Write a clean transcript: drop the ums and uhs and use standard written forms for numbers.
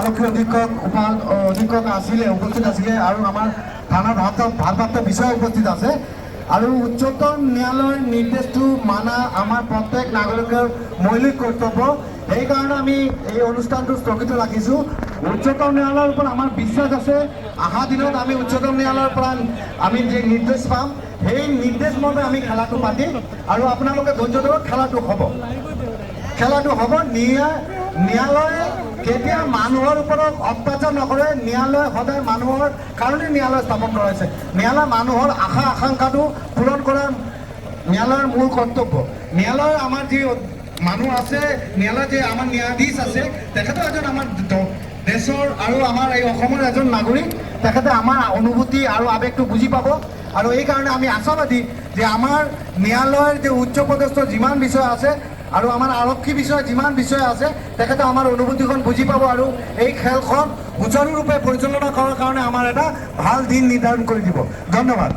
আৰক্ষী অধীক্ষক উপস্থিত আছিলে আৰু আমাৰ থানাৰ ভাৰপ্ৰাপ্ত বিষয়া উপস্থিত আছে আৰু উচ্চতম ন্যায়ালয়ৰ নিৰ্দেশটো মানা আমাৰ প্ৰত্যেক নাগৰিকৰ মৌলিক কৰ্তব্য। সেইকাৰণে আমি এই অনুষ্ঠানটো স্থগিত ৰাখিছোঁ। উচ্চতম ন্যায়ালয়ৰ ওপৰত আমাৰ বিশ্বাস আছে। অহা দিনত আমি উচ্চতম ন্যায়ালয়ৰ পৰা আমি যে নিৰ্দেশ পাম সেই নিৰ্দেশ মতে আমি খেলাটো পাতিম আৰু আপোনালোকে ধৈৰ্য ধৰক, খেলাটো হ'ব। ন্যায়ালয়ে কেতিয়া মানুহৰ ওপৰত অত্যাচাৰ নকৰে। ন্যায়ালয়ে সদায় মানুহৰ কাৰণে ন্যায়ালয় স্থাপন কৰা হৈছে। ন্যায়ালয় মানুহৰ আশা আকাংক্ষাটো পূৰণ কৰাৰ ন্যায়ালয়ৰ মূল কৰ্তব্য। ন্যায়ালয়ৰ আমাৰ যি মানুহ আছে, ন্যায়ালয়ত যে আমাৰ ন্যায়াধীশ আছে, তেখেতো এজন আমাৰ দেশৰ আৰু আমাৰ এই অসমৰ এজন নাগৰিক। তেখেতে আমাৰ অনুভূতি আৰু আৱেগটো বুজি পাব আৰু এইকাৰণে আমি আশাবাদী যে আমাৰ ন্যায়ালয়ৰ যে উচ্চপদস্থ যিমান বিষয় আছে আৰু আমাৰ আৰক্ষী বিষয়ে যিমান বিষয় আছে, তেখেতে আমাৰ অনুভূতিখন বুজি পাব আৰু এই খেলখন সুচাৰুৰূপে পৰিচালনা কৰাৰ কাৰণে আমাৰ এটা ভাল দিন নিৰ্ধাৰণ কৰি দিব। ধন্যবাদ।